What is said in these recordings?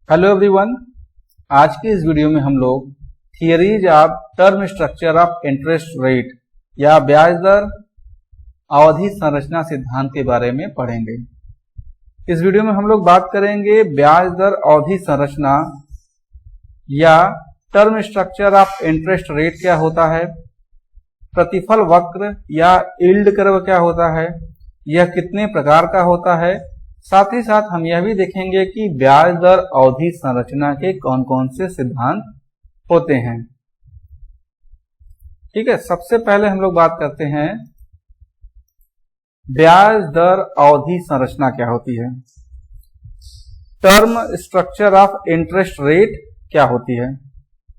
Hello everyone. आज की इस वीडियो में हम लोग theories of term structure of interest rate या ब्याज दर अवधि संरचना सिद्धांत के बारे में पढ़ेंगे। इस वीडियो में हम लोग बात करेंगे ब्याज दर अवधि संरचना या term structure of interest rate क्या होता है, प्रतिफल वक्र या यील्ड कर्व क्या होता है, यह कितने प्रकार का होता है। साथ ही साथ हम यह भी देखेंगे कि ब्याज दर अवधि संरचना के कौन कौन से सिद्धांत होते हैं। ठीक है, सबसे पहले हम लोग बात करते हैं ब्याज दर अवधि संरचना क्या होती है, term structure of interest rate क्या होती है।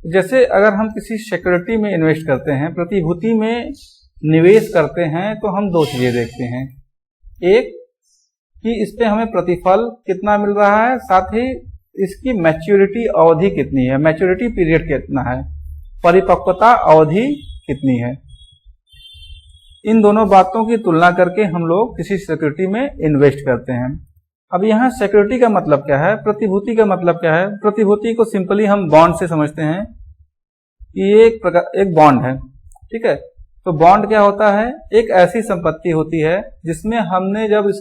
जैसे अगर हम किसी सिक्योरिटी में इन्वेस्ट करते हैं, प्रतिभूति में निवेश करते हैं, तो हम दो चीजें देखते हैं, एक कि इस पे हमें प्रतिफल कितना मिल रहा है, साथ ही इसकी मैच्योरिटी अवधि कितनी है, मैच्योरिटी पीरियड कितना है, परिपक्वता अवधि कितनी है। इन दोनों बातों की तुलना करके हम लोग किसी सिक्योरिटी में इन्वेस्ट करते हैं। अब यहाँ सिक्योरिटी का मतलब क्या है, प्रतिभूति का मतलब क्या है। प्रतिभूति को सिंपली हम बॉन्ड से समझते हैं कि ये एक बॉन्ड है। ठीक है, तो बॉन्ड क्या होता है, एक ऐसी संपत्ति होती है जिसमें हमने जब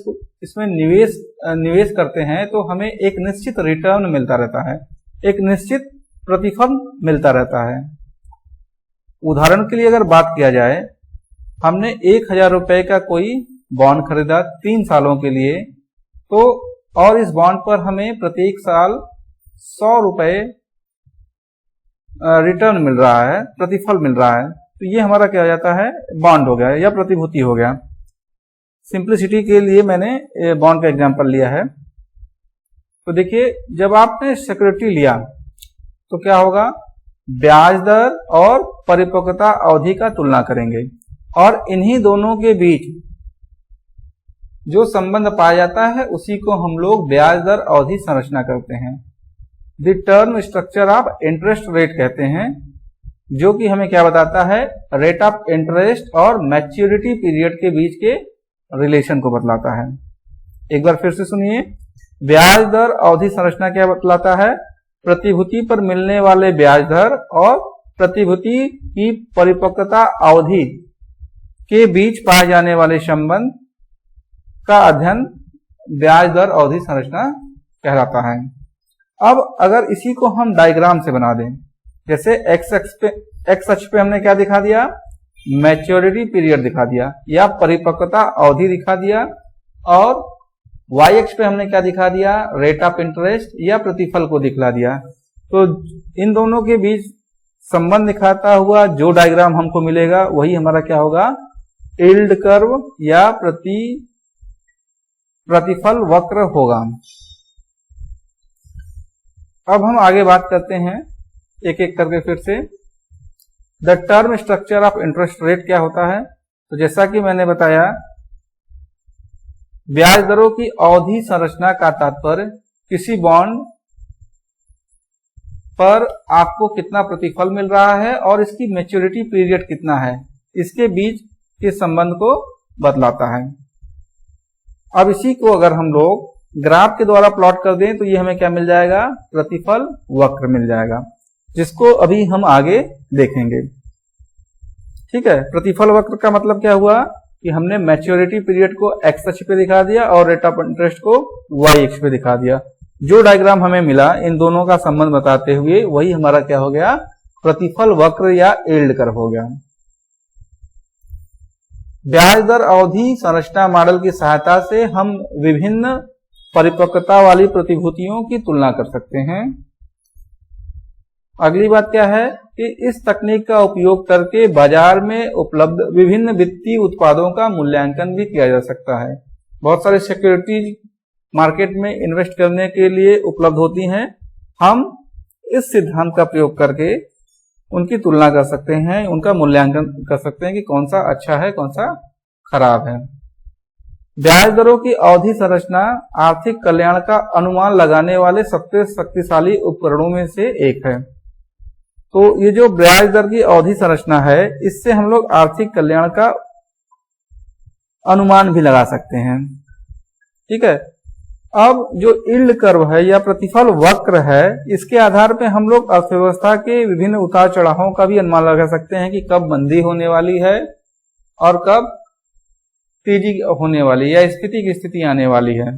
इसमें निवेश करते हैं तो हमें एक निश्चित रिटर्न मिलता रहता है, एक निश्चित प्रतिफल मिलता रहता है। उदाहरण के लिए अगर बात किया जाए, हमने 1000 रुपए का कोई बॉन्ड खरीदा 3 सालों के लिए, तो और इस बॉन्ड पर हमें प्रत्येक साल 100 रुपए रिटर्न मिल रहा है, प्रतिफल मिल रहा है, तो ये हमारा क्या हो जाता है, बॉन्ड हो गया या प्रतिभूति हो गया। सिंपलिसिटी के लिए मैंने बॉन्ड का एग्जांपल लिया है। तो देखिए, जब आपने सिक्योरिटी लिया तो क्या होगा, ब्याज दर और परिपक्वता अवधि का तुलना करेंगे और इन्हीं दोनों के बीच जो संबंध पाया जाता है उसी को हम लोग ब्याज दर अवधि संरचना करते हैं, the term structure of interest rate कहते हैं, जो कि हमें क्या बताता है, रेट ऑफ इंटरेस्ट और मैच्योरिटी पीरियड के बीच के रिलेशन को बतलाता है। एक बार फिर से सुनिए, ब्याज दर अवधि संरचना क्या बतलाता है, प्रतिभूति पर मिलने वाले ब्याज दर और प्रतिभूति की परिपक्वता अवधि के बीच पाए जाने वाले संबंध का अध्ययन ब्याज दर अवधि संरचना कहलाता है। अब अगर इसी को हम डायग्राम से बना दें, जैसे एक्स अक्ष पे हमने क्या दिखा दिया, मैच्योरिटी पीरियड दिखा दिया या परिपक्वता अवधि दिखा दिया, और वाई अक्ष पे हमने क्या दिखा दिया, रेट ऑफ इंटरेस्ट या प्रतिफल को दिखला दिया। तो इन दोनों के बीच संबंध दिखाता हुआ जो डायग्राम हमको मिलेगा वही हमारा क्या होगा, यील्ड कर्व या प्रतिफल वक्र होगा। अब हम आगे बात करते हैं एक एक करके फिर से, the term structure of interest rate क्या होता है। तो जैसा कि मैंने बताया, ब्याज दरों की अवधि संरचना का तात्पर्य किसी बॉन्ड पर आपको कितना प्रतिफल मिल रहा है और इसकी मैच्योरिटी पीरियड कितना है, इसके बीच के संबंध को बतलाता है। अब इसी को अगर हम लोग ग्राफ के द्वारा प्लॉट कर दें तो ये हमें क्या मिल जाएगा, प्रतिफल वक्र मिल जाएगा, जिसको अभी हम आगे देखेंगे। ठीक है, प्रतिफल वक्र का मतलब क्या हुआ कि हमने मैच्योरिटी पीरियड को एक्स अक्ष पे दिखा दिया और रेट ऑफ इंटरेस्ट को वाई अक्ष पे दिखा दिया। जो डायग्राम हमें मिला इन दोनों का संबंध बताते हुए वही हमारा क्या हो गया, प्रतिफल वक्र या यील्ड कर्व हो गया। ब्याज दर अवधि संरचना मॉडल की सहायता से हम विभिन्न परिपक्वता वाली प्रतिभूतियों की तुलना कर सकते हैं। अगली बात क्या है कि इस तकनीक का उपयोग करके बाजार में उपलब्ध विभिन्न वित्तीय उत्पादों का मूल्यांकन भी किया जा सकता है। बहुत सारी सिक्योरिटी मार्केट में इन्वेस्ट करने के लिए उपलब्ध होती हैं। हम इस सिद्धांत का प्रयोग करके उनकी तुलना कर सकते हैं, उनका मूल्यांकन कर सकते हैं कि कौन सा अच्छा है, कौन सा खराब है। ब्याज दरों की अवधि संरचना आर्थिक कल्याण का अनुमान लगाने वाले सबसे शक्तिशाली उपकरणों में से एक है। तो ये जो ब्याज दर की अवधि संरचना है, इससे हम लोग आर्थिक कल्याण का अनुमान भी लगा सकते हैं। ठीक है, अब जो यील्ड कर्व है या प्रतिफल वक्र है, इसके आधार पे हम लोग अर्थव्यवस्था के विभिन्न उतार चढ़ावों का भी अनुमान लगा सकते हैं कि कब मंदी होने वाली है और कब तेजी होने वाली या स्फीति की स्थिति आने वाली है।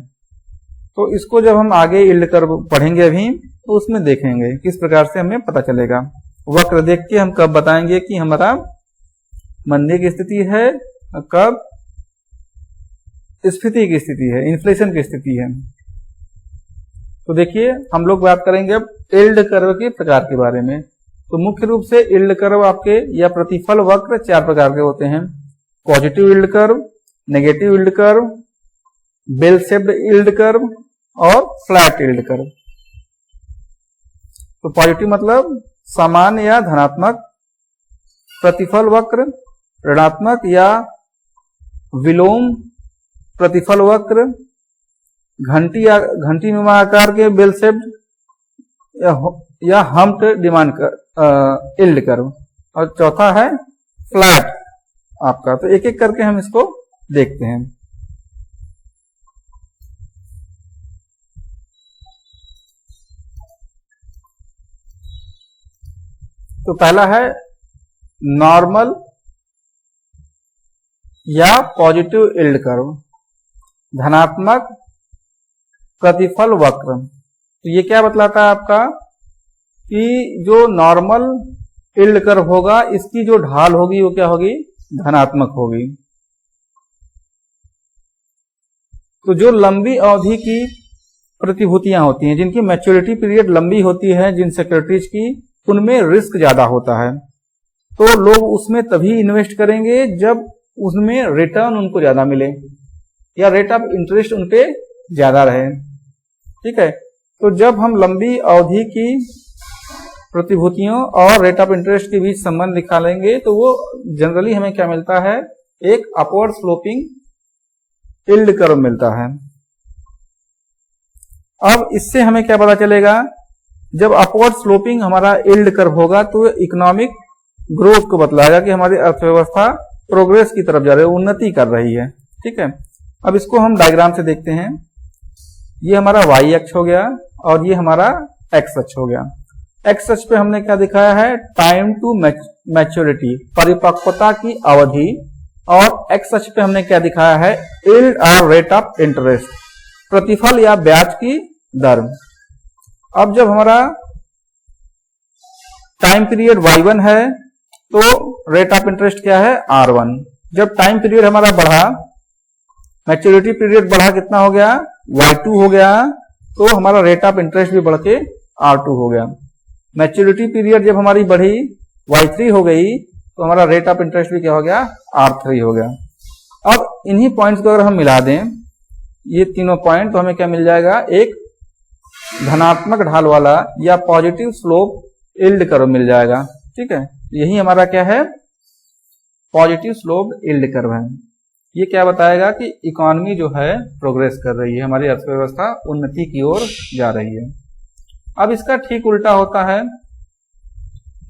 तो इसको जब हम आगे यील्ड कर्व पढ़ेंगे अभी तो उसमें देखेंगे किस प्रकार से हमें पता चलेगा। वक्र देख के हम कब बताएंगे कि हमारा मंदी की स्थिति है, कब स्फीति की स्थिति है, इन्फ्लेशन की स्थिति है। तो देखिए हम लोग बात करेंगे अब यील्ड कर्व के प्रकार के बारे में। तो मुख्य रूप से यील्ड कर्व आपके या प्रतिफल वक्र 4 प्रकार के होते हैं। Positive yield curve, negative yield curve, bell shaped yield curve और फ्लैट यील्ड कर्व। तो पॉजिटिव मतलब समान या धनात्मक, प्रतिफल वक्र ऋणात्मक या विलोम प्रतिफल वक्र, घंटी नुमा आकार के बेल शेप्ड या हम्प्ड डिमांड यील्ड कर्व, और चौथा है फ्लैट आपका। तो एक एक करके हम इसको देखते हैं। तो पहला है नॉर्मल या पॉजिटिव यील्ड कर्व, धनात्मक प्रतिफल वक्र। तो ये क्या बतलाता है आपका कि जो नॉर्मल यील्ड कर्व होगा इसकी जो ढाल होगी वो क्या होगी, धनात्मक होगी। तो जो लंबी अवधि की प्रतिभूतियां होती हैं, जिनकी मैच्योरिटी पीरियड लंबी होती है, जिन सिक्योरिटीज की, उनमें रिस्क ज्यादा होता है। तो लोग उसमें तभी इन्वेस्ट करेंगे जब उसमें रिटर्न उनको ज्यादा मिले या रेट ऑफ इंटरेस्ट उनपे ज्यादा रहे। ठीक है, तो जब हम लंबी अवधि की प्रतिभूतियों और रेट ऑफ इंटरेस्ट के बीच संबंध निकालेंगे तो वो जनरली हमें क्या मिलता है, एक अपवर्ड स्लोपिंग यील्ड कर्व मिलता है। अब इससे हमें क्या पता चलेगा, जब अपवर्ड स्लोपिंग हमारा यील्ड कर्व होगा तो इकोनॉमिक ग्रोथ को बतलाएगा कि हमारी अर्थव्यवस्था प्रोग्रेस की तरफ जा रही है, उन्नति कर रही है। ठीक है, अब इसको हम डायग्राम से देखते हैं। ये हमारा वाई अक्ष हो गया और ये हमारा एक्स अक्ष हो गया। एक्स अक्ष पे हमने क्या दिखाया है, टाइम टू मैच्योरिटी, परिपक्वता की अवधि, और एक्स अक्ष पे हमने क्या दिखाया है, यील्ड और रेट ऑफ इंटरेस्ट, प्रतिफल या ब्याज की दर। अब जब हमारा टाइम पीरियड y1 है तो रेट ऑफ इंटरेस्ट क्या है, r1। जब टाइम पीरियड हमारा बढ़ा, मैच्योरिटी पीरियड बढ़ा, कितना हो गया, y2 हो गया, तो हमारा रेट ऑफ इंटरेस्ट भी बढ़ के r2 हो गया। मैच्योरिटी पीरियड जब हमारी बढ़ी, y3 हो गई, तो हमारा रेट ऑफ इंटरेस्ट भी क्या हो गया, r3 हो गया। अब इन्हीं पॉइंट्स को अगर हम मिला दें, ये तीनों पॉइंट, तो हमें क्या मिल जाएगा, एक धनात्मक ढाल वाला या पॉजिटिव स्लोप यील्ड कर्व मिल जाएगा। ठीक है, यही हमारा क्या है, पॉजिटिव स्लोप यील्ड कर्व है। ये क्या बताएगा कि इकोनॉमी जो है प्रोग्रेस कर रही है, हमारी अर्थव्यवस्था उन्नति की ओर जा रही है। अब इसका ठीक उल्टा होता है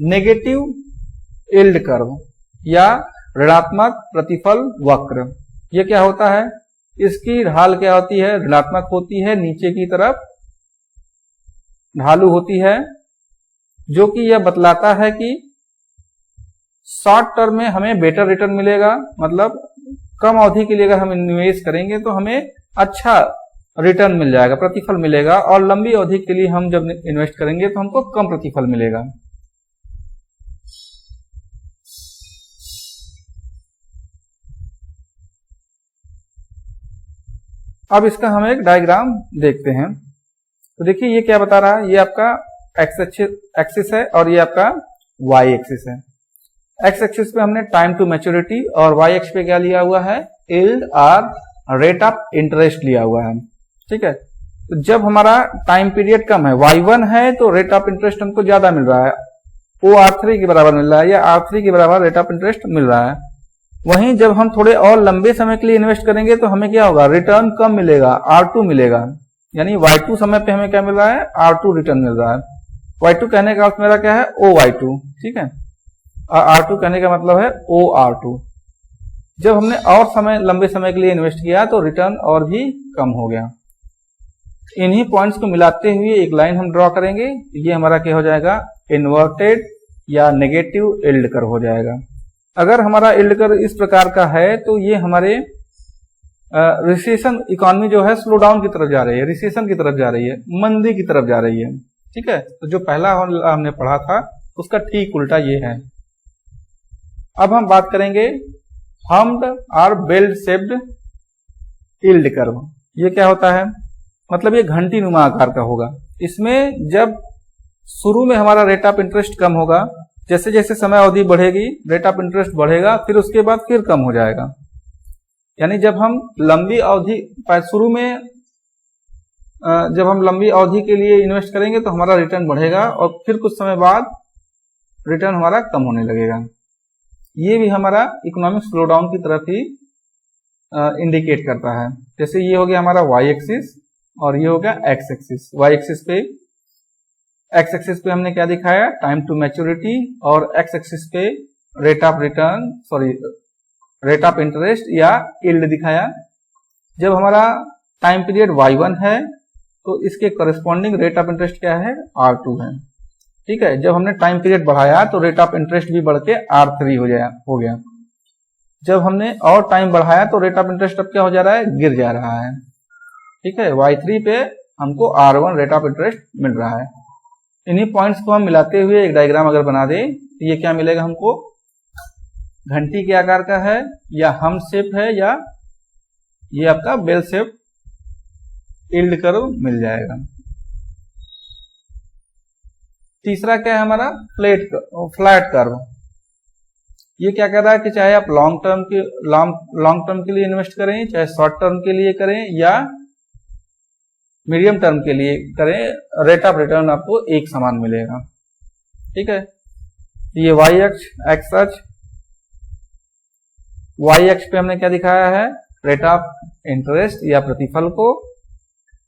नेगेटिव यील्ड कर्व या ऋणात्मक प्रतिफल वक्र। ये क्या होता है, इसकी ढाल क्या होती है, ऋणात्मक होती है, नीचे की तरफ ढालू होती है, जो कि यह बतलाता है कि शॉर्ट टर्म में हमें बेटर रिटर्न मिलेगा, मतलब कम अवधि के लिए अगर हम निवेश करेंगे तो हमें अच्छा रिटर्न मिल जाएगा, प्रतिफल मिलेगा, और लंबी अवधि के लिए हम जब इन्वेस्ट करेंगे तो हमको कम प्रतिफल मिलेगा। अब इसका हम एक डायग्राम देखते हैं। तो देखिए ये क्या बता रहा है, ये आपका एक्स एक्सिस है और ये आपका वाई एक्सिस है। एक्स एक्सिस पे हमने टाइम टू मैच्योरिटी और वाई एक्स पे क्या लिया हुआ है, यील्ड और रेट ऑफ इंटरेस्ट लिया हुआ है। ठीक है, तो जब हमारा टाइम पीरियड कम है, y1 है, तो रेट ऑफ इंटरेस्ट हमको ज्यादा मिल रहा है, वो r3 के बराबर मिल रहा है या r3 के बराबर रेट ऑफ इंटरेस्ट मिल रहा है। वहीं जब हम थोड़े और लंबे समय के लिए इन्वेस्ट करेंगे तो हमें क्या होगा, रिटर्न कम मिलेगा, r2 मिलेगा। यानी y2 समय पे हमें क्या मिल रहा है, r2 रिटर्न मिल रहा है। y2 कहने का अर्थ मेरा क्या है, OY2। ठीक है, और R2 कहने का मतलब है OR2। जब हमने और समय लंबे समय के लिए इन्वेस्ट किया तो रिटर्न और भी कम हो गया। इन्हीं पॉइंट्स को मिलाते हुए एक लाइन हम ड्रॉ करेंगे। ये हमारा क्या हो जाएगा, इन्वर्टेड या नेगेटिव यील्ड कर्व हो जाएगा। अगर हमारा यील्ड कर्व इस प्रकार का है तो ये हमारे रिसेशन इकोनॉमी जो है स्लो डाउन की तरफ जा रही है, रिसेशन की तरफ जा रही है, मंदी की तरफ जा रही है। ठीक है, तो जो पहला हमने पढ़ा था उसका ठीक उल्टा ये है। अब हम बात करेंगे हम्ड और बेल शेप्ड यील्ड कर्व। ये क्या होता है, मतलब ये घंटी नुमा आकार का होगा। इसमें जब शुरू में हमारा रेट ऑफ इंटरेस्ट कम होगा, जैसे जैसे समय अवधि बढ़ेगी रेट ऑफ इंटरेस्ट बढ़ेगा, फिर उसके बाद फिर कम हो जाएगा। यानी जब हम लंबी अवधि शुरू में जब हम लंबी अवधि के लिए इन्वेस्ट करेंगे तो हमारा रिटर्न बढ़ेगा और फिर कुछ समय बाद रिटर्न हमारा कम होने लगेगा। ये भी हमारा इकोनॉमिक स्लो डाउन की तरफ ही इंडिकेट करता है। जैसे ये हो गया हमारा वाई एक्सिस और ये हो गया एक्स एक्सिस। वाई एक्सिस पे एक्स एक्सिस पे हमने क्या दिखाया, टाइम टू मैच्योरिटी, और एक्स एक्सिस पे rate of return rate of interest या यील्ड दिखाया। जब हमारा टाइम पीरियड y1 है तो इसके करस्पॉन्डिंग रेट ऑफ इंटरेस्ट क्या है, r2 है। ठीक है, जब हमने टाइम पीरियड बढ़ाया तो रेट ऑफ इंटरेस्ट भी बढ़ के r3 हो गया। जब हमने और टाइम बढ़ाया तो रेट ऑफ इंटरेस्ट अब क्या हो जा रहा है, गिर जा रहा है। ठीक है, y3 पे हमको r1 रेट ऑफ इंटरेस्ट मिल रहा है। इन्हीं पॉइंट्स को हम मिलाते हुए एक डायग्राम अगर बना दे तो ये क्या मिलेगा हमको, घंटी के आकार का है या हम शेप है या ये आपका बेल शेप यील्ड कर्व मिल जाएगा। तीसरा क्या है हमारा, फ्लैट कर्व। ये क्या कह रहा है कि चाहे आप लॉन्ग टर्म के लिए इन्वेस्ट करें, चाहे शॉर्ट टर्म के लिए करें या मीडियम टर्म के लिए करें, रेट ऑफ रिटर्न आपको एक समान मिलेगा। ठीक है, ये वाई अक्ष एक्स अक्ष, वाई अक्ष पे हमने क्या दिखाया है, रेट ऑफ इंटरेस्ट या प्रतिफल को।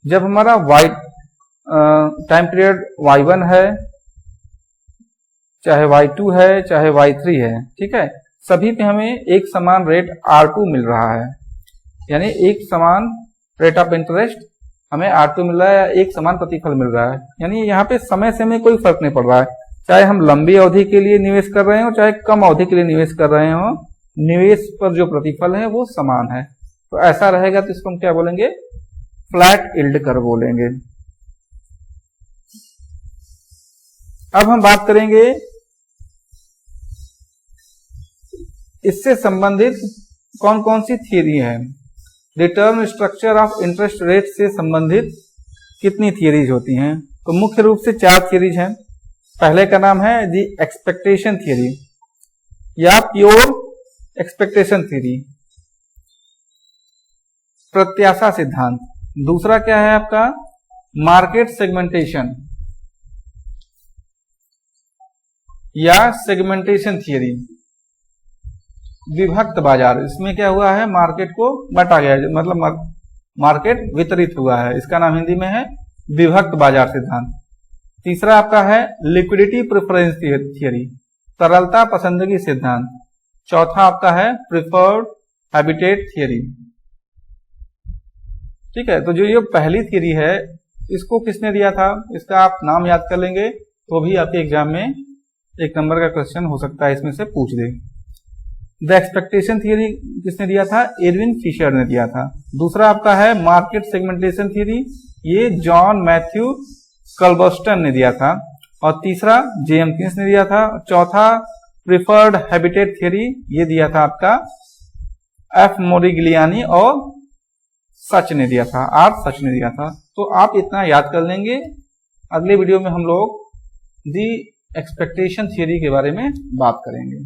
जब हमारा टाइम पीरियड y1 है, चाहे y2 है, चाहे y3 है, ठीक है, सभी पे हमें एक समान रेट r2 मिल रहा है। यानी एक समान रेट ऑफ इंटरेस्ट हमें r2 मिल रहा है या एक समान प्रतिफल मिल रहा है। यानी यहाँ पे समय से में कोई फर्क नहीं पड़ रहा है, चाहे हम लंबी अवधि के लिए निवेश कर रहे हो चाहे कम अवधि के लिए निवेश कर रहे हो, निवेश पर जो प्रतिफल है वो समान है। तो ऐसा रहेगा तो इसको हम क्या बोलेंगे, फ्लैट यील्ड कर्व बोलेंगे। अब हम बात करेंगे इससे संबंधित कौन कौन सी थियरी है। Return structure of interest rate से संबंधित कितनी थियरीज होती हैं, तो मुख्य रूप से 4 थियरीज हैं। पहले का नाम है दी एक्सपेक्टेशन थियरी या प्योर एक्सपेक्टेशन थियरी, प्रत्याशा सिद्धांत। दूसरा क्या है आपका, मार्केट सेगमेंटेशन या सेगमेंटेशन थियरी, विभक्त बाजार। इसमें क्या हुआ है, मार्केट को बांटा गया, मतलब मार्केट वितरित हुआ है, इसका नाम हिंदी में है विभक्त बाजार सिद्धांत। तीसरा आपका है लिक्विडिटी प्रेफरेंस थियरी, तरलता पसंदगी सिद्धांत। चौथा आपका है प्रिफर्ड हैबिटेट थियरी। ठीक है, तो जो ये पहली थियरी है इसको किसने दिया था, इसका आप नाम याद कर लेंगे तो भी आपके एग्जाम में 1 नंबर का क्वेश्चन हो सकता है, इसमें से पूछ दे। द एक्सपेक्टेशन थियरी किसने दिया था, एडविन फिशर ने दिया था। दूसरा आपका है मार्केट सेगमेंटेशन थियरी, ये जॉन मैथ्यू कल्बर्स्टन ने दिया था। और तीसरा जेएम किन्स ने दिया था। चौथा प्रिफर्ड हैबिटेट थियरी, ये दिया था आपका एफ मोरिग्लियानी और सच ने दिया था, सच ने दिया था। तो आप इतना याद कर लेंगे। अगले वीडियो में हम लोग दी एक्सपेक्टेशन थियरी के बारे में बात करेंगे।